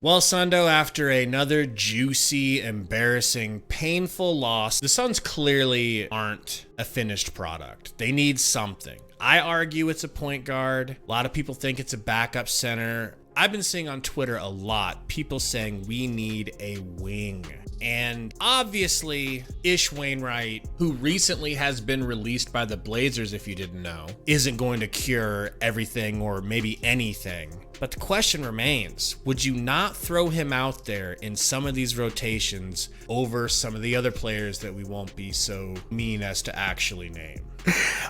Well, Sundo, after another juicy, embarrassing, painful loss, the Suns clearly aren't a finished product. They need something. I argue it's a point guard. A lot of people think it's a backup center. I've been seeing on Twitter a lot people saying we need a wing. And obviously, Ish Wainright, who recently has been released by the Blazers, if you didn't know, isn't going to cure everything or maybe anything. But the question remains, would you not throw him out there in some of these rotations over some of the other players that we won't be so mean as to actually name?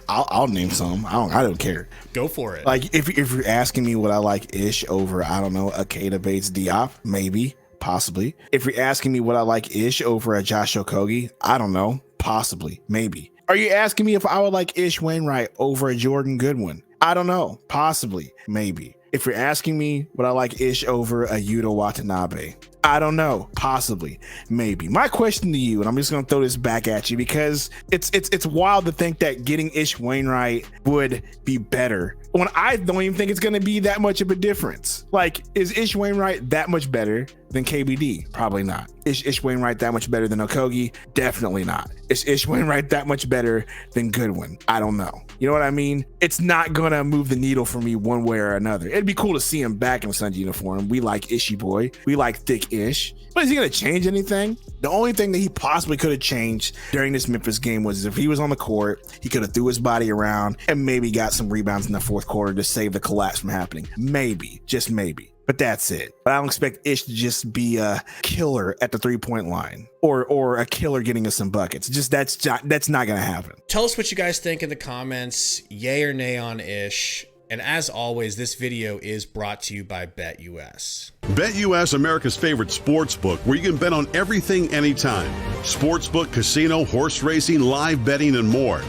I'll name some. I don't care. Go for it. Like if you're asking me would I like Ish over, I don't know, a Keita Bates Diop, maybe, possibly. If you're asking me would I like Ish over a Josh Okogie, I don't know, possibly, maybe. Are you asking me if I would like Ish Wainright over a Jordan Goodwin? I don't know, possibly, maybe. If you're asking me would I like Ish over a Yuta Watanabe, I don't know, possibly, maybe. My question to you, and I'm just gonna throw this back at you because it's wild to think that getting Ish Wainright would be better when I don't even think it's gonna be that much of a difference. Like, is Ish Wainright that much better than KBD? Probably not. Is Ish Wainright that much better than Okogie? Definitely not. Is Ish Wainright that much better than Goodwin? I don't know. You know what I mean? It's not gonna move the needle for me one way or another. It'd be cool to see him back in Suns uniform. We like Ishy boy. We like thick Ish. But is he gonna change anything? The only thing that he possibly could have changed during this Memphis game was if he was on the court, he could have threw his body around and maybe got some rebounds in the fourth quarter to save the collapse from happening. Maybe, just maybe. But that's it. But I don't expect Ish to just be a killer at the 3-point line or a killer getting us some buckets. Just that's not going to happen. Tell us what you guys think in the comments. Yay or nay on Ish. And as always, this video is brought to you by BetUS. BetUS, America's favorite sports book, where you can bet on everything anytime. Sportsbook, casino, horse racing, live betting, and more.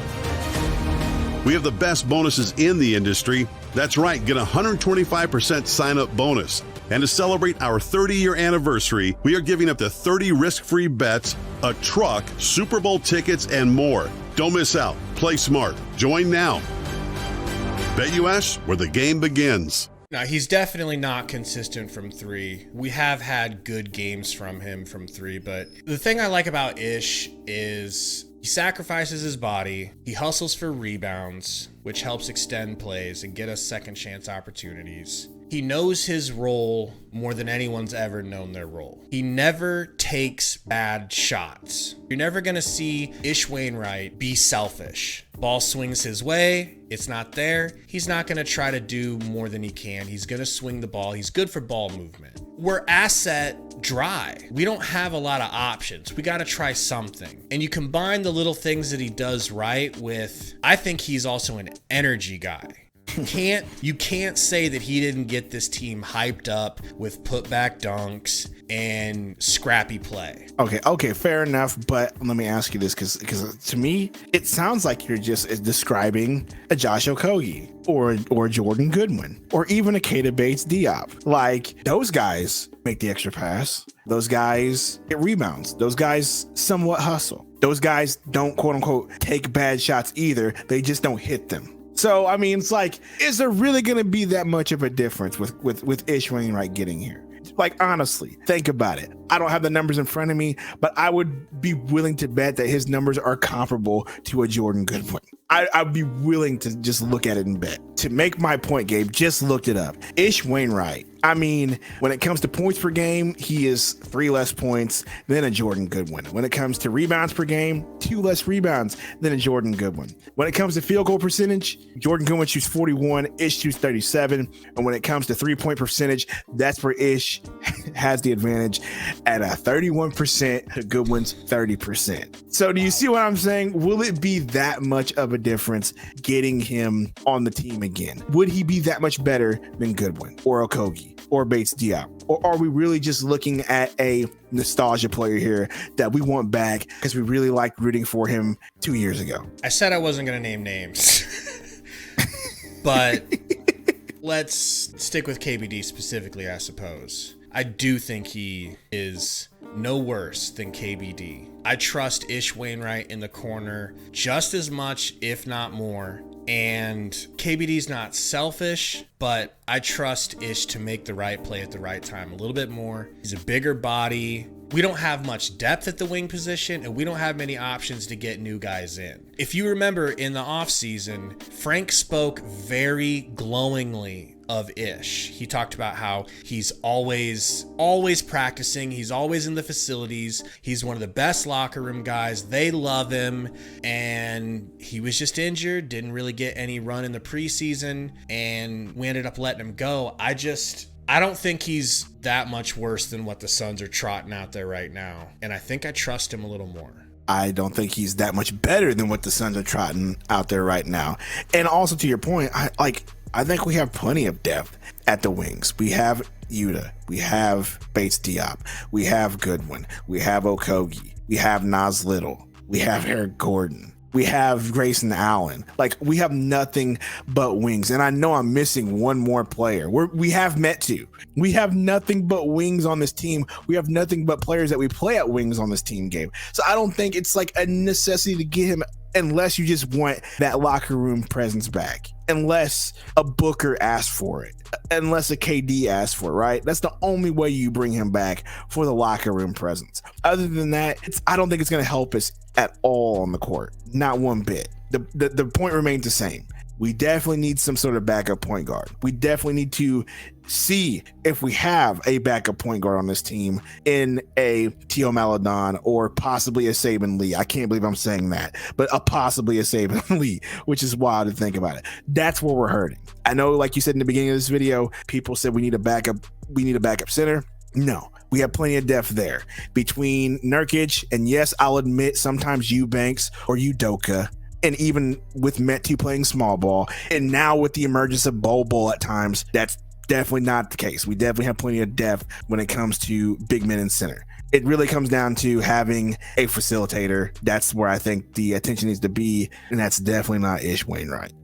We have the best bonuses in the industry. That's right, get a 125% sign-up bonus. And to celebrate our 30-year anniversary, we are giving up to 30 risk-free bets, a truck, Super Bowl tickets, and more. Don't miss out. Play smart. Join now. BetUS, where the game begins. Now, he's definitely not consistent from three. We have had good games from him from three, but the thing I like about Ish is he sacrifices his body, he hustles for rebounds, which helps extend plays and get us second chance opportunities. He knows his role more than anyone's ever known their role. He never takes bad shots. You're never gonna see Ish Wainright be selfish. Ball swings his way, it's not there. He's not gonna try to do more than he can. He's gonna swing the ball. He's good for ball movement. We're asset dry. We don't have a lot of options. We gotta try something. And you combine the little things that he does right with, I think he's also an energy guy. You can't say that he didn't get this team hyped up with putback dunks and scrappy play. Okay, fair enough. But let me ask you this, because to me, it sounds like you're just describing a Josh Okogie or Jordan Goodwin or even a Keita Bates Diop. Like, those guys make the extra pass. Those guys get rebounds. Those guys somewhat hustle. Those guys don't, quote unquote, take bad shots either. They just don't hit them. So, I mean, it's like, is there really going to be that much of a difference with Ish Wainright getting here? Like, honestly, think about it. I don't have the numbers in front of me, but I would be willing to bet that his numbers are comparable to a Jordan Goodwin. I'd be willing to just look at it and bet. To make my point, Gabe, just looked it up. Ish Wainright, I mean, when it comes to points per game, he is 3 less points than a Jordan Goodwin. When it comes to rebounds per game, 2 less rebounds than a Jordan Goodwin. When it comes to field goal percentage, Jordan Goodwin shoots 41, Ish shoots 37. And when it comes to 3-point percentage, that's where Ish has the advantage at a 31%, Goodwin's 30%. So do you see what I'm saying? Will it be that much of a difference getting him on the team again? Would he be that much better than Goodwin or Okogie or Bates Diop? Or are we really just looking at a nostalgia player here that we want back because we really liked rooting for him 2 years ago? I said I wasn't going to name names, but let's stick with KBD specifically, I suppose. I do think he is no worse than KBD. I trust Ish Wainright in the corner just as much, if not more. And KBD's not selfish, but I trust Ish to make the right play at the right time a little bit more. He's a bigger body. We don't have much depth at the wing position, and we don't have many options to get new guys in. If you remember in the offseason, Frank spoke very glowingly of Ish. He talked about how he's always practicing. He's always in the facilities. He's one of the best locker room guys. They love him. And he was just injured, didn't really get any run in the preseason, and we ended up letting him go. I don't think he's that much worse than what the Suns are trotting out there right now. And I think I trust him a little more. I don't think he's that much better than what the Suns are trotting out there right now. And also to your point, I think we have plenty of depth at the wings. We have Yuta. We have Bates Diop. We have Goodwin. We have Okogie. We have Nas Little. We have Eric Gordon. We have Grayson Allen. Like, we have nothing but wings. And I know I'm missing one more player. We have Metu. We have nothing but wings on this team. We have nothing but players that we play at wings on this team game. So I don't think it's like a necessity to get him unless you just want that locker room presence back. Unless a Booker asks for it. Unless a KD asks for it, right? That's the only way you bring him back, for the locker room presence. Other than that, I don't think it's going to help us at all on the court. Not one bit. The point remains the same. We definitely need some sort of backup point guard. We definitely need to see if we have a backup point guard on this team in a Tio Maladon or possibly a Saban Lee. I can't believe I'm saying that, but possibly a Saban Lee, which is wild to think about it. That's where we're hurting. I know, like you said in the beginning of this video, people said we need a backup center. No, we have plenty of depth there between Nurkic and, yes, I'll admit sometimes Eubanks or Udoka. And even with Metu playing small ball, and now with the emergence of Bol at times, that's definitely not the case. We definitely have plenty of depth when it comes to big men and center. It really comes down to having a facilitator. That's where I think the attention needs to be, and that's definitely not Ish Wainright.